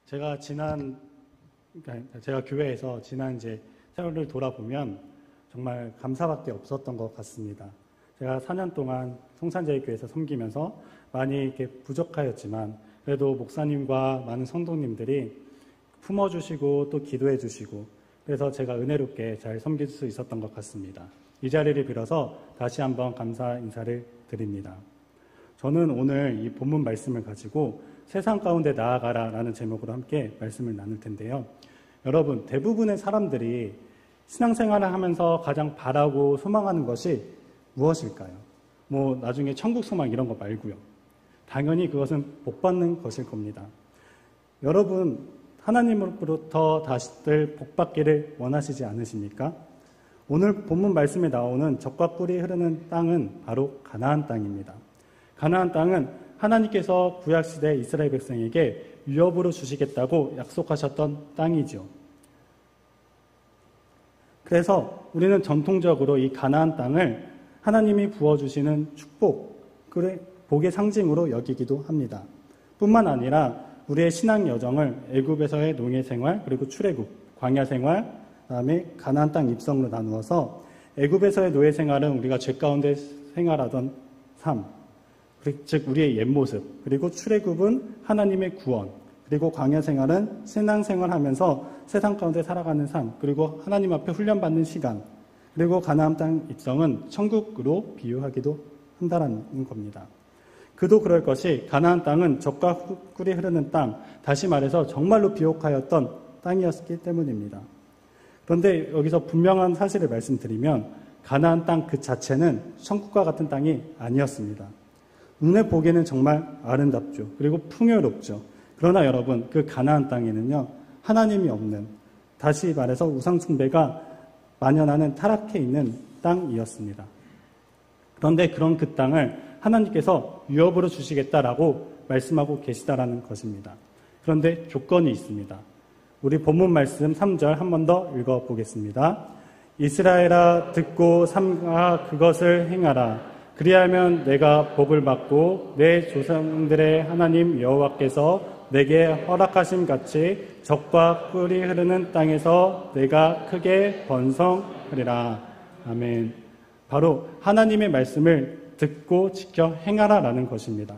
제가 제가 교회에서 지난 이제 세월을 돌아보면 정말 감사밖에 없었던 것 같습니다. 제가 4년 동안 성산제일교회에서 섬기면서 많이 이렇게 부족하였지만 그래도 목사님과 많은 성도님들이 품어주시고 또 기도해 주시고 그래서 제가 은혜롭게 잘 섬길 수 있었던 것 같습니다. 이 자리를 빌어서 다시 한번 감사 인사를 드립니다. 저는 오늘 이 본문 말씀을 가지고 세상 가운데 나아가라 라는 제목으로 함께 말씀을 나눌 텐데요. 여러분, 대부분의 사람들이 신앙생활을 하면서 가장 바라고 소망하는 것이 무엇일까요? 나중에 천국 소망 이런 거 말고요. 당연히 그것은 복 받는 것일 겁니다. 여러분, 하나님으로부터 다시들 복 받기를 원하시지 않으십니까? 오늘 본문 말씀에 나오는 젖과 꿀이 흐르는 땅은 바로 가나안 땅입니다. 가나안 땅은 하나님께서 구약시대 이스라엘 백성에게 유업으로 주시겠다고 약속하셨던 땅이죠. 그래서 우리는 전통적으로 이 가나안 땅을 하나님이 부어주시는 복의 상징으로 여기기도 합니다. 뿐만 아니라 우리의 신앙 여정을 애굽에서의 농예 생활, 그리고 출애굽, 광야 생활, 그다음에 가나안 땅 입성으로 나누어서 애굽에서의 노예 생활은 우리가 죄 가운데 생활하던 삶, 즉 우리의 옛 모습, 그리고 출애굽은 하나님의 구원, 그리고 광야 생활은 신앙 생활하면서 세상 가운데 살아가는 삶, 그리고 하나님 앞에 훈련받는 시간, 그리고 가나안 땅 입성은 천국으로 비유하기도 한다는 겁니다. 그도 그럴 것이 가나안 땅은 젖과 꿀이 흐르는 땅, 다시 말해서 정말로 비옥하였던 땅이었기 때문입니다. 그런데 여기서 분명한 사실을 말씀드리면 가나안 땅 그 자체는 천국과 같은 땅이 아니었습니다. 눈에 보기에는 정말 아름답죠. 그리고 풍요롭죠. 그러나 여러분, 그 가나안 땅에는요, 하나님이 없는, 다시 말해서 우상 숭배가 만연하는 타락해 있는 땅이었습니다. 그런데 그런 그 땅을 하나님께서 유업으로 주시겠다라고 말씀하고 계시다라는 것입니다. 그런데 조건이 있습니다. 우리 본문 말씀 3절 한 번 더 읽어보겠습니다. 이스라엘아 듣고 삼가 그것을 행하라. 그리하면 내가 복을 받고 내 조상들의 하나님 여호와께서 내게 허락하심 같이 젖과 꿀이 흐르는 땅에서 내가 크게 번성하리라. 아멘. 바로 하나님의 말씀을 듣고 지켜 행하라라는 것입니다.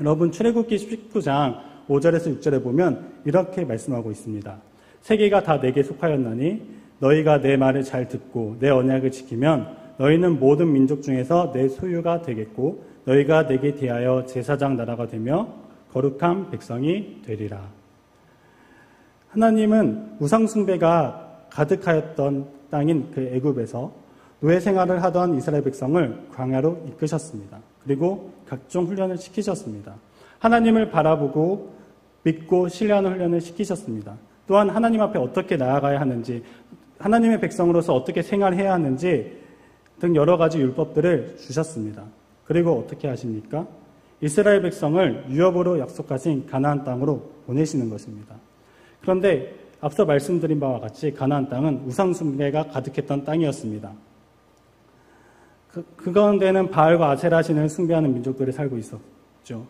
여러분, 출애굽기 19장 5절에서 6절에 보면 이렇게 말씀하고 있습니다. 세계가 다 내게 속하였나니 너희가 내 말을 잘 듣고 내 언약을 지키면 너희는 모든 민족 중에서 내 소유가 되겠고 너희가 내게 대하여 제사장 나라가 되며 거룩한 백성이 되리라. 하나님은 우상 숭배가 가득하였던 땅인 그 애굽에서 노예 생활을 하던 이스라엘 백성을 광야로 이끄셨습니다. 그리고 각종 훈련을 시키셨습니다. 하나님을 바라보고 믿고 신뢰하는 훈련을 시키셨습니다. 또한 하나님 앞에 어떻게 나아가야 하는지, 하나님의 백성으로서 어떻게 생활해야 하는지 등 여러 가지 율법들을 주셨습니다. 그리고 어떻게 하십니까? 이스라엘 백성을 유업으로 약속하신 가나안 땅으로 보내시는 것입니다. 그런데 앞서 말씀드린 바와 같이 가나안 땅은 우상 숭배가 가득했던 땅이었습니다. 그 가운데는 바알과 아세라 신을 숭배하는 민족들이 살고 있었죠.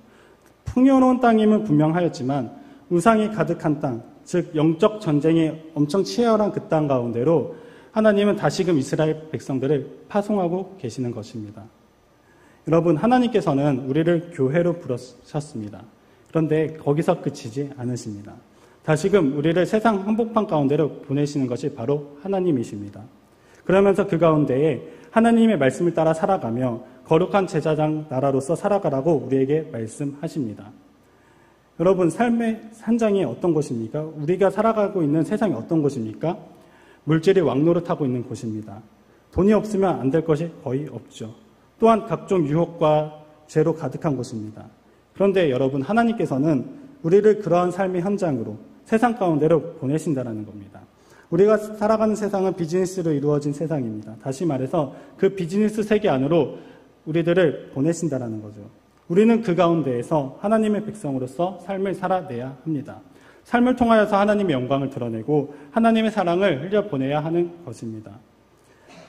풍요로운 땅임은 분명하였지만 우상이 가득한 땅, 즉 영적 전쟁이 엄청 치열한 그 땅 가운데로 하나님은 다시금 이스라엘 백성들을 파송하고 계시는 것입니다. 여러분, 하나님께서는 우리를 교회로 부르셨습니다. 그런데 거기서 그치지 않으십니다. 다시금 우리를 세상 한복판 가운데로 보내시는 것이 바로 하나님이십니다. 그러면서 그 가운데에 하나님의 말씀을 따라 살아가며 거룩한 제사장 나라로서 살아가라고 우리에게 말씀하십니다. 여러분, 삶의 현장이 어떤 곳입니까? 우리가 살아가고 있는 세상이 어떤 곳입니까? 물질이 왕노릇하고 있는 곳입니다. 돈이 없으면 안 될 것이 거의 없죠. 또한 각종 유혹과 죄로 가득한 곳입니다. 그런데 여러분, 하나님께서는 우리를 그러한 삶의 현장으로 세상 가운데로 보내신다는 겁니다. 우리가 살아가는 세상은 비즈니스로 이루어진 세상입니다. 다시 말해서 그 비즈니스 세계 안으로 우리들을 보내신다는 거죠. 우리는 그 가운데에서 하나님의 백성으로서 삶을 살아내야 합니다. 삶을 통하여서 하나님의 영광을 드러내고 하나님의 사랑을 흘려보내야 하는 것입니다.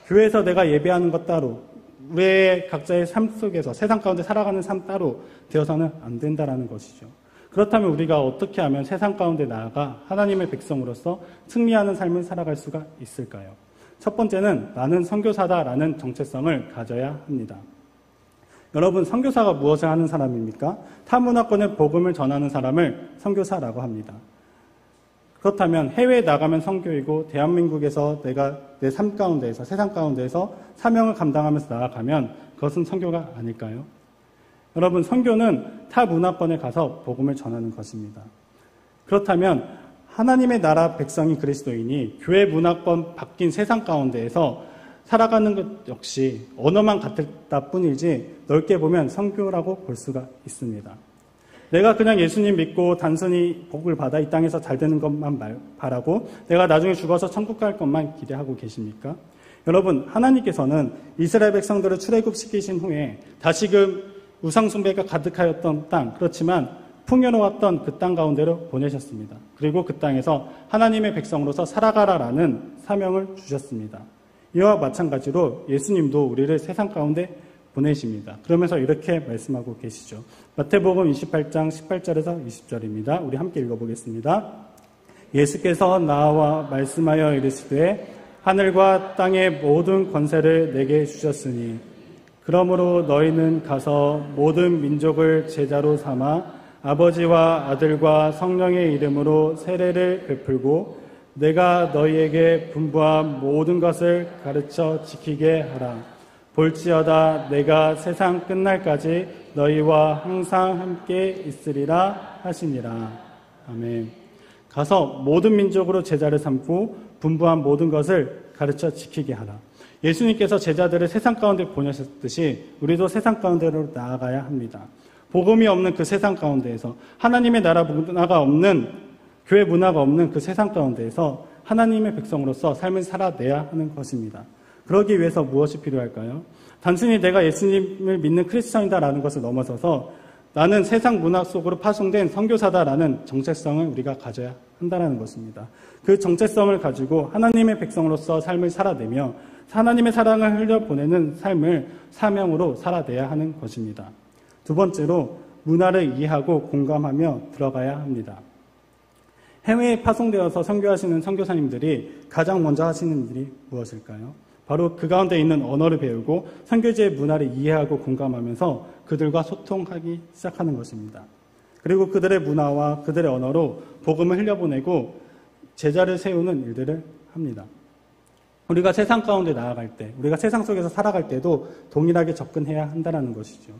교회에서 내가 예배하는 것 따로, 우리의 각자의 삶 속에서 세상 가운데 살아가는 삶 따로 되어서는 안 된다는 것이죠. 그렇다면 우리가 어떻게 하면 세상 가운데 나아가 하나님의 백성으로서 승리하는 삶을 살아갈 수가 있을까요? 첫 번째는 나는 선교사다라는 정체성을 가져야 합니다. 여러분, 선교사가 무엇을 하는 사람입니까? 타 문화권의 복음을 전하는 사람을 선교사라고 합니다. 그렇다면 해외에 나가면 선교이고 대한민국에서 내가 내 삶 가운데에서 세상 가운데에서 사명을 감당하면서 나아가면 그것은 선교가 아닐까요? 여러분, 선교는 타 문화권에 가서 복음을 전하는 것입니다. 그렇다면 하나님의 나라 백성인 그리스도인이 교회 문화권 바뀐 세상 가운데에서 살아가는 것 역시 언어만 같다 뿐이지 넓게 보면 선교라고 볼 수가 있습니다. 내가 그냥 예수님 믿고 단순히 복을 받아 이 땅에서 잘 되는 것만 바라고 내가 나중에 죽어서 천국 갈 것만 기대하고 계십니까? 여러분, 하나님께서는 이스라엘 백성들을 출애굽시키신 후에 다시금 우상숭배가 가득하였던 땅, 그렇지만 풍요로웠던 그 땅 가운데로 보내셨습니다. 그리고 그 땅에서 하나님의 백성으로서 살아가라라는 사명을 주셨습니다. 이와 마찬가지로 예수님도 우리를 세상 가운데 보내십니다. 그러면서 이렇게 말씀하고 계시죠. 마태복음 28장 18절에서 20절입니다. 우리 함께 읽어보겠습니다. 예수께서 나와 말씀하여 이르시되 하늘과 땅의 모든 권세를 내게 주셨으니 그러므로 너희는 가서 모든 민족을 제자로 삼아 아버지와 아들과 성령의 이름으로 세례를 베풀고 내가 너희에게 분부한 모든 것을 가르쳐 지키게 하라. 볼지어다 내가 세상 끝날까지 너희와 항상 함께 있으리라 하시니라. 아멘. 가서 모든 민족으로 제자를 삼고 분부한 모든 것을 가르쳐 지키게 하라. 예수님께서 제자들을 세상 가운데 보내셨듯이 우리도 세상 가운데로 나아가야 합니다. 복음이 없는 그 세상 가운데에서 하나님의 나라 문화가 없는 교회 문화가 없는 그 세상 가운데에서 하나님의 백성으로서 삶을 살아내야 하는 것입니다. 그러기 위해서 무엇이 필요할까요? 단순히 내가 예수님을 믿는 크리스천이다라는 것을 넘어서서 나는 세상 문화 속으로 파송된 선교사다라는 정체성을 우리가 가져야 한다는 것입니다. 그 정체성을 가지고 하나님의 백성으로서 삶을 살아내며 하나님의 사랑을 흘려보내는 삶을 사명으로 살아내야 하는 것입니다. 두 번째로 문화를 이해하고 공감하며 들어가야 합니다. 해외에 파송되어서 선교하시는 선교사님들이 가장 먼저 하시는 일이 무엇일까요? 바로 그 가운데 있는 언어를 배우고 선교지의 문화를 이해하고 공감하면서 그들과 소통하기 시작하는 것입니다. 그리고 그들의 문화와 그들의 언어로 복음을 흘려보내고 제자를 세우는 일들을 합니다. 우리가 세상 가운데 나아갈 때, 우리가 세상 속에서 살아갈 때도 동일하게 접근해야 한다는 것이죠.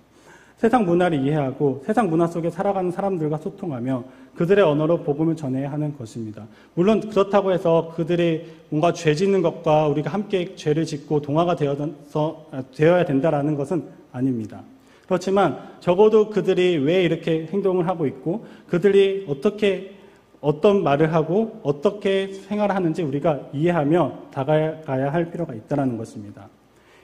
세상 문화를 이해하고 세상 문화 속에 살아가는 사람들과 소통하며 그들의 언어로 복음을 전해야 하는 것입니다. 물론 그렇다고 해서 그들이 뭔가 죄 짓는 것과 우리가 함께 죄를 짓고 동화가 되어야 된다라는 것은 아닙니다. 그렇지만 적어도 그들이 왜 이렇게 행동을 하고 있고 그들이 어떤 말을 하고 어떻게 생활하는지 우리가 이해하며 다가가야 할 필요가 있다는 것입니다.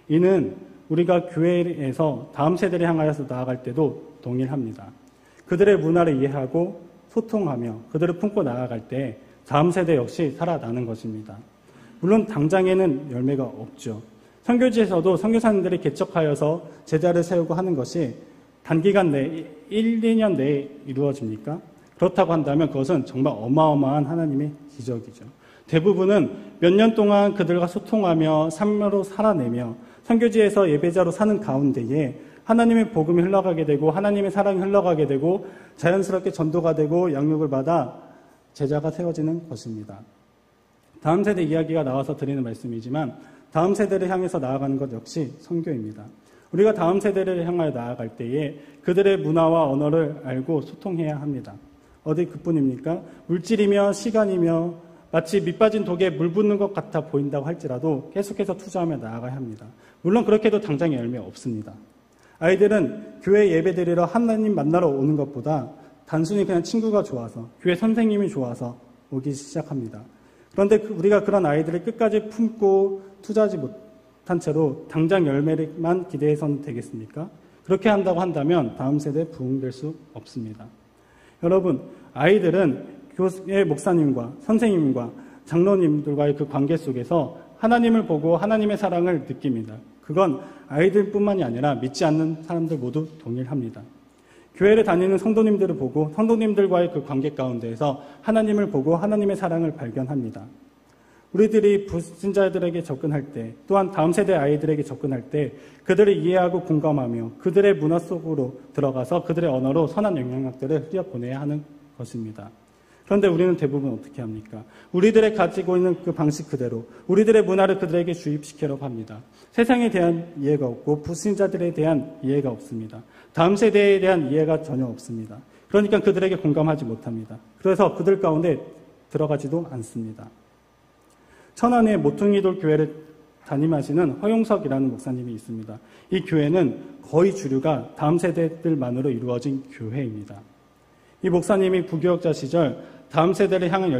이는 우리가 교회에서 다음 세대를 향하여서 나아갈 때도 동일합니다. 그들의 문화를 이해하고 소통하며 그들을 품고 나아갈 때 다음 세대 역시 살아나는 것입니다. 물론 당장에는 열매가 없죠. 선교지에서도 선교사님들이 개척하여서 제자를 세우고 하는 것이 단기간 내에 1, 2년 내에 이루어집니까? 그렇다고 한다면 그것은 정말 어마어마한 하나님의 기적이죠. 대부분은 몇 년 동안 그들과 소통하며 삶으로 살아내며 선교지에서 예배자로 사는 가운데에 하나님의 복음이 흘러가게 되고 하나님의 사랑이 흘러가게 되고 자연스럽게 전도가 되고 양육을 받아 제자가 세워지는 것입니다. 다음 세대 이야기가 나와서 드리는 말씀이지만 다음 세대를 향해서 나아가는 것 역시 선교입니다. 우리가 다음 세대를 향하여 나아갈 때에 그들의 문화와 언어를 알고 소통해야 합니다. 어디 그뿐입니까? 물질이며 시간이며 마치 밑빠진 독에 물 붓는 것 같아 보인다고 할지라도 계속해서 투자하며 나아가야 합니다. 물론 그렇게 해도 당장에 열매 없습니다. 아이들은 교회 예배드리러 하나님 만나러 오는 것보다 단순히 그냥 친구가 좋아서 교회 선생님이 좋아서 오기 시작합니다. 그런데 우리가 그런 아이들을 끝까지 품고 투자하지 못한 채로 당장 열매만 기대해서는 되겠습니까? 그렇게 한다고 한다면 다음 세대에 부흥될 수 없습니다. 여러분, 아이들은 교회 목사님과 선생님과 장로님들과의 그 관계 속에서 하나님을 보고 하나님의 사랑을 느낍니다. 그건 아이들뿐만이 아니라 믿지 않는 사람들 모두 동일합니다. 교회를 다니는 성도님들을 보고 성도님들과의 그 관계 가운데에서 하나님을 보고 하나님의 사랑을 발견합니다. 우리들이 불신자들에게 접근할 때, 또한 다음 세대 아이들에게 접근할 때 그들을 이해하고 공감하며 그들의 문화 속으로 들어가서 그들의 언어로 선한 영향력들을 흘려보내야 하는 것입니다. 그런데 우리는 대부분 어떻게 합니까? 우리들의 가지고 있는 그 방식 그대로 우리들의 문화를 그들에게 주입시키려고 합니다. 세상에 대한 이해가 없고 불신자들에 대한 이해가 없습니다. 다음 세대에 대한 이해가 전혀 없습니다. 그러니까 그들에게 공감하지 못합니다. 그래서 그들 가운데 들어가지도 않습니다. 천안에 모퉁이돌 교회를 담임하시는 허용석이라는 목사님이 있습니다. 이 교회는 거의 주류가 다음 세대들만으로 이루어진 교회입니다. 이 목사님이 부교역자 시절 다음 세대를 향한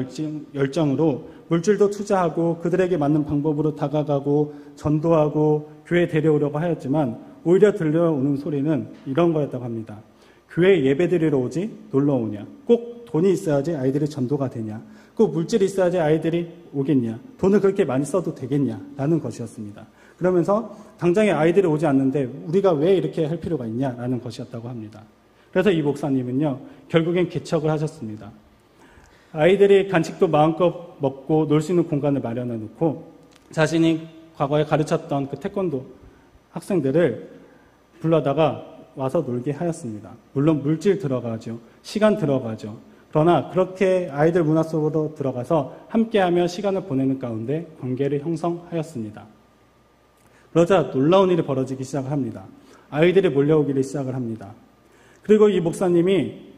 열정으로 물질도 투자하고 그들에게 맞는 방법으로 다가가고 전도하고 교회에 데려오려고 하였지만 오히려 들려오는 소리는 이런 거였다고 합니다. 교회에 예배드리러 오지 놀러 오냐? 꼭 돈이 있어야지 아이들이 전도가 되냐? 꼭 물질이 있어야지 아이들이 오겠냐? 돈을 그렇게 많이 써도 되겠냐? 라는 것이었습니다. 그러면서 당장에 아이들이 오지 않는데 우리가 왜 이렇게 할 필요가 있냐? 라는 것이었다고 합니다. 그래서 이 목사님은요, 결국엔 개척을 하셨습니다. 아이들이 간식도 마음껏 먹고 놀 수 있는 공간을 마련해 놓고 자신이 과거에 가르쳤던 그 태권도 학생들을 불러다가 와서 놀게 하였습니다. 물론 물질 들어가죠. 시간 들어가죠. 그러나 그렇게 아이들 문화 속으로 들어가서 함께하며 시간을 보내는 가운데 관계를 형성하였습니다. 그러자 놀라운 일이 벌어지기 시작을 합니다. 아이들이 몰려오기를 시작을 합니다. 그리고 이 목사님이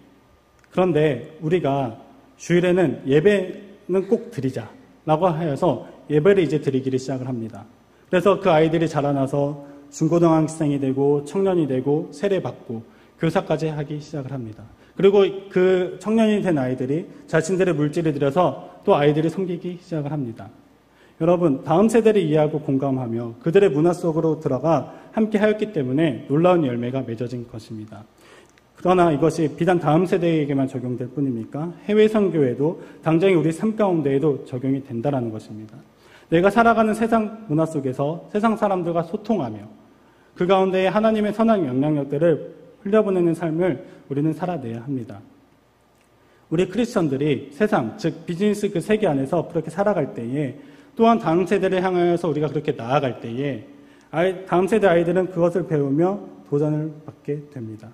그런데 우리가 주일에는 예배는 꼭 드리자라고 하여서 예배를 이제 드리기를 시작을 합니다. 그래서 그 아이들이 자라나서 중고등학생이 되고 청년이 되고 세례받고 교사까지 하기 시작을 합니다. 그리고 그 청년이 된 아이들이 자신들의 물질을 들여서 또 아이들이 섬기기 시작을 합니다. 여러분, 다음 세대를 이해하고 공감하며 그들의 문화 속으로 들어가 함께 하였기 때문에 놀라운 열매가 맺어진 것입니다. 그러나 이것이 비단 다음 세대에게만 적용될 뿐입니까? 해외 선교에도 당장의 우리 삶 가운데에도 적용이 된다는 것입니다. 내가 살아가는 세상 문화 속에서 세상 사람들과 소통하며 그 가운데 하나님의 선한 영향력들을 흘려보내는 삶을 우리는 살아내야 합니다. 우리 크리스천들이 세상, 즉 비즈니스 그 세계 안에서 그렇게 살아갈 때에 또한 다음 세대를 향하여서 우리가 그렇게 나아갈 때에 다음 세대 아이들은 그것을 배우며 도전을 받게 됩니다.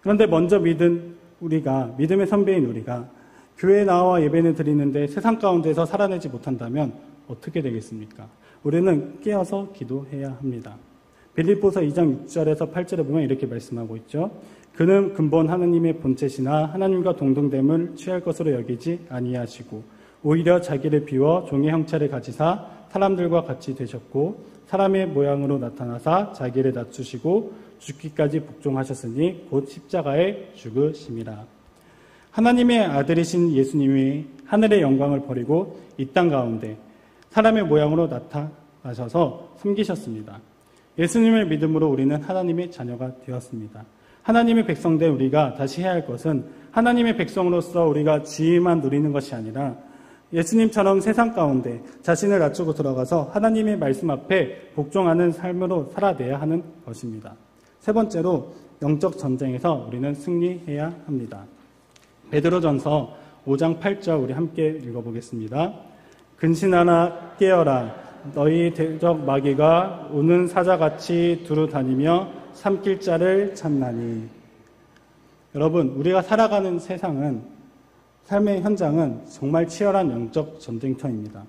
그런데 먼저 믿음의 선배인 우리가 교회에 나와 예배를 드리는데 세상 가운데서 살아내지 못한다면 어떻게 되겠습니까? 우리는 깨어서 기도해야 합니다. 빌립보서 2장 6절에서 8절에 보면 이렇게 말씀하고 있죠. 그는 근본 하나님의 본체시나 하나님과 동등됨을 취할 것으로 여기지 아니하시고 오히려 자기를 비워 종의 형체를 가지사 사람들과 같이 되셨고 사람의 모양으로 나타나사 자기를 낮추시고 죽기까지 복종하셨으니 곧 십자가에 죽으심이라. 하나님의 아들이신 예수님이 하늘의 영광을 버리고 이 땅 가운데 사람의 모양으로 나타나셔서 섬기셨습니다. 예수님을 믿음으로 우리는 하나님의 자녀가 되었습니다. 하나님의 백성된 우리가 다시 해야 할 것은 하나님의 백성으로서 우리가 지위만 누리는 것이 아니라 예수님처럼 세상 가운데 자신을 낮추고 들어가서 하나님의 말씀 앞에 복종하는 삶으로 살아내야 하는 것입니다. 세 번째로 영적 전쟁에서 우리는 승리해야 합니다. 베드로전서 5장 8절 우리 함께 읽어보겠습니다. 근신하나 깨어라. 너희 대적 마귀가 우는 사자같이 두루 다니며 삼킬 자를 찾나니. 여러분, 우리가 살아가는 세상은, 삶의 현장은 정말 치열한 영적 전쟁터입니다.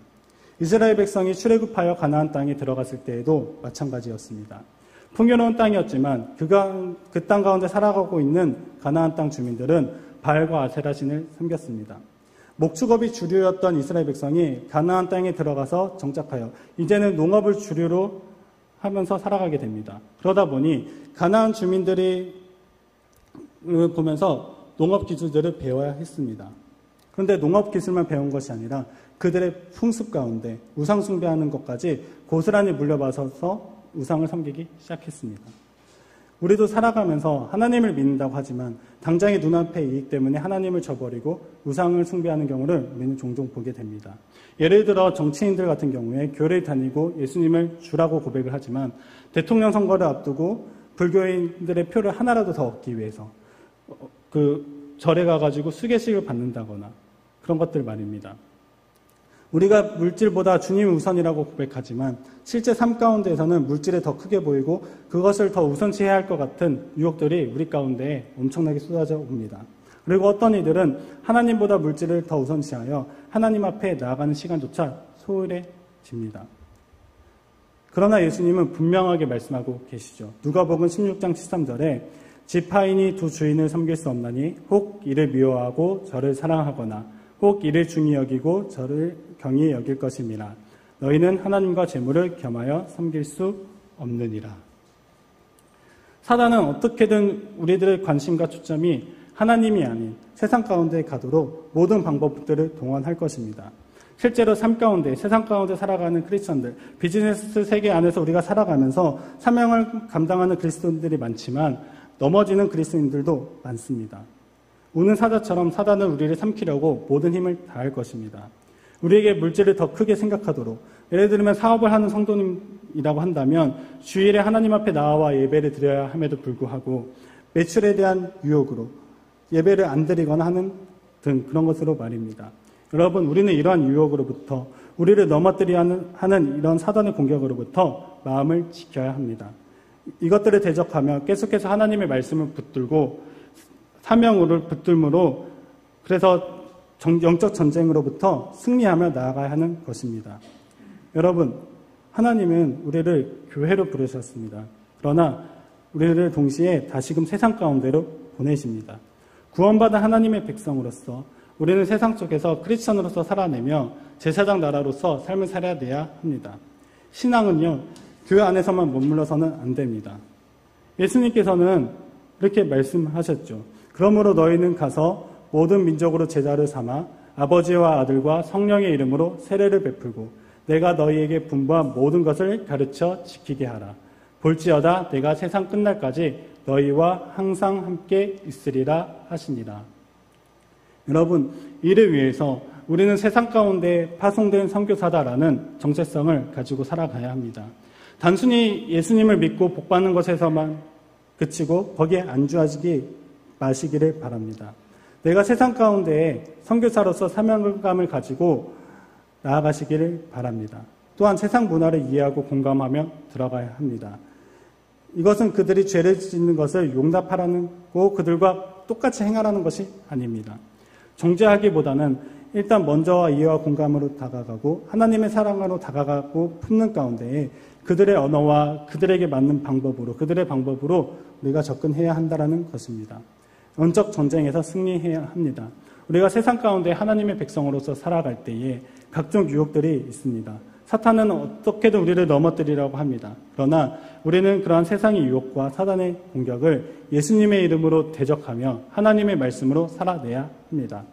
이스라엘 백성이 출애굽하여 가나안 땅에 들어갔을 때에도 마찬가지였습니다. 풍요로운 땅이었지만 그 땅 가운데 살아가고 있는 가나안 땅 주민들은 바알과 아세라 신을 섬겼습니다. 목축업이 주류였던 이스라엘 백성이 가나안 땅에 들어가서 정착하여 이제는 농업을 주류로 하면서 살아가게 됩니다. 그러다 보니 가나안 주민들이 보면서 농업 기술들을 배워야 했습니다. 그런데 농업 기술만 배운 것이 아니라 그들의 풍습 가운데 우상 숭배하는 것까지 고스란히 물려받아서 우상을 섬기기 시작했습니다. 우리도 살아가면서 하나님을 믿는다고 하지만 당장의 눈앞의 이익 때문에 하나님을 저버리고 우상을 숭배하는 경우를 우리는 종종 보게 됩니다. 예를 들어 정치인들 같은 경우에 교회를 다니고 예수님을 주라고 고백을 하지만 대통령 선거를 앞두고 불교인들의 표를 하나라도 더 얻기 위해서 절에 가가지고 수계식을 받는다거나 그런 것들 말입니다. 우리가 물질보다 주님이 우선이라고 고백하지만 실제 삶 가운데에서는 물질이 더 크게 보이고 그것을 더 우선시해야 할 것 같은 유혹들이 우리 가운데 엄청나게 쏟아져 옵니다. 그리고 어떤 이들은 하나님보다 물질을 더 우선시하여 하나님 앞에 나아가는 시간조차 소홀해집니다. 그러나 예수님은 분명하게 말씀하고 계시죠. 누가복음 16장 13절에 지파인이 두 주인을 섬길 수 없나니 혹 이를 미워하고 저를 사랑하거나 혹 이를 중히 여기고 저를 경히 여길 것임이라. 너희는 하나님과 재물을 겸하여 섬길 수 없느니라. 사단은 어떻게든 우리들의 관심과 초점이 하나님이 아닌 세상 가운데 가도록 모든 방법들을 동원할 것입니다. 실제로 삶 가운데, 세상 가운데 살아가는 크리스천들, 비즈니스 세계 안에서 우리가 살아가면서 사명을 감당하는 그리스도인들이 많지만 넘어지는 그리스도인들도 많습니다. 우는 사자처럼 사단은 우리를 삼키려고 모든 힘을 다할 것입니다. 우리에게 물질을 더 크게 생각하도록, 예를 들면 사업을 하는 성도님이라고 한다면 주일에 하나님 앞에 나와 예배를 드려야 함에도 불구하고 매출에 대한 유혹으로 예배를 안 드리거나 하는 등 그런 것으로 말입니다. 여러분, 우리는 이러한 유혹으로부터, 우리를 넘어뜨리려 하는 이런 사단의 공격으로부터 마음을 지켜야 합니다. 이것들을 대적하며 계속해서 하나님의 말씀을 붙들고 사명을 붙들므로 그래서 영적 전쟁으로부터 승리하며 나아가야 하는 것입니다. 여러분, 하나님은 우리를 교회로 부르셨습니다. 그러나 우리를 동시에 다시금 세상 가운데로 보내십니다. 구원받은 하나님의 백성으로서 우리는 세상 속에서 크리스천으로서 살아내며 제사장 나라로서 삶을 살아내야 합니다. 신앙은요, 교회 안에서만 머물러서는 안 됩니다. 예수님께서는 이렇게 말씀하셨죠. 그러므로 너희는 가서 모든 민족으로 제자를 삼아 아버지와 아들과 성령의 이름으로 세례를 베풀고 내가 너희에게 분부한 모든 것을 가르쳐 지키게 하라. 볼지어다 내가 세상 끝날까지 너희와 항상 함께 있으리라 하시니라. 여러분, 이를 위해서 우리는 세상 가운데 파송된 선교사다라는 정체성을 가지고 살아가야 합니다. 단순히 예수님을 믿고 복받는 것에서만 그치고 거기에 안주하지 마시기를 바랍니다. 내가 세상 가운데 선교사로서 사명감을 가지고 나아가시기를 바랍니다. 또한 세상 문화를 이해하고 공감하며 들어가야 합니다. 이것은 그들이 죄를 짓는 것을 용납하라고 그들과 똑같이 행하라는 것이 아닙니다. 정죄하기보다는 일단 먼저 이해와 공감으로 다가가고 하나님의 사랑으로 다가가고 품는 가운데 그들의 언어와 그들에게 맞는 방법으로, 그들의 방법으로 우리가 접근해야 한다는 것입니다. 영적 전쟁에서 승리해야 합니다. 우리가 세상 가운데 하나님의 백성으로서 살아갈 때에 각종 유혹들이 있습니다. 사탄은 어떻게든 우리를 넘어뜨리려고 합니다. 그러나 우리는 그러한 세상의 유혹과 사단의 공격을 예수님의 이름으로 대적하며 하나님의 말씀으로 살아내야 합니다.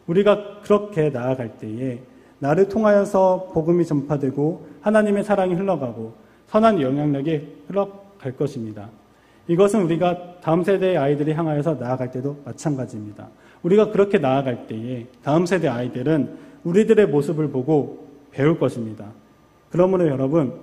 우리가 그렇게 나아갈 때에 나를 통하여서 복음이 전파되고 하나님의 사랑이 흘러가고 선한 영향력이 흘러갈 것입니다. 이것은 우리가 다음 세대의 아이들이 향하여서 나아갈 때도 마찬가지입니다. 우리가 그렇게 나아갈 때에 다음 세대 아이들은 우리들의 모습을 보고 배울 것입니다. 그러므로 여러분,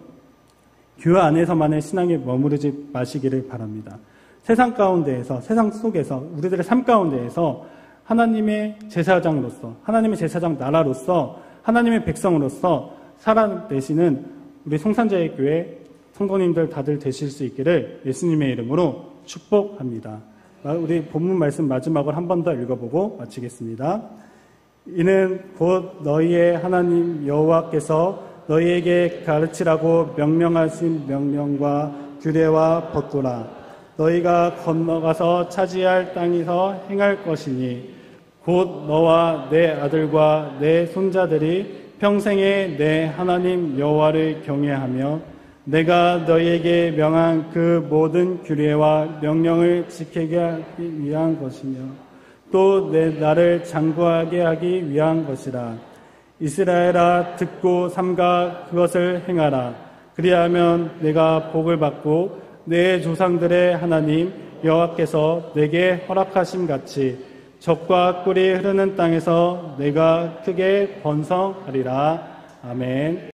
교회 안에서만의 신앙에 머무르지 마시기를 바랍니다. 세상 가운데에서, 세상 속에서, 우리들의 삶 가운데에서 하나님의 제사장으로서, 하나님의 제사장 나라로서, 하나님의 백성으로서 살아내시는 우리 성산자의 교회 성도님들 다들 되실 수 있기를 예수님의 이름으로 축복합니다. 우리 본문 말씀 마지막으로 한 번 더 읽어보고 마치겠습니다. 이는 곧 너희의 하나님 여호와께서 너희에게 가르치라고 명령하신 명령과 규례와 법도라. 너희가 건너가서 차지할 땅에서 행할 것이니 곧 너와 내 아들과 내 손자들이 평생에 내 하나님 여호와를 경외하며 내가 너희에게 명한 그 모든 규례와 명령을 지키게 하기 위한 것이며 또 내 나를 장구하게 하기 위한 것이라. 이스라엘아 듣고 삼가 그것을 행하라. 그리하면 내가 복을 받고 내 조상들의 하나님 여호와께서 내게 허락하심 같이 젖과 꿀이 흐르는 땅에서 내가 크게 번성하리라. 아멘.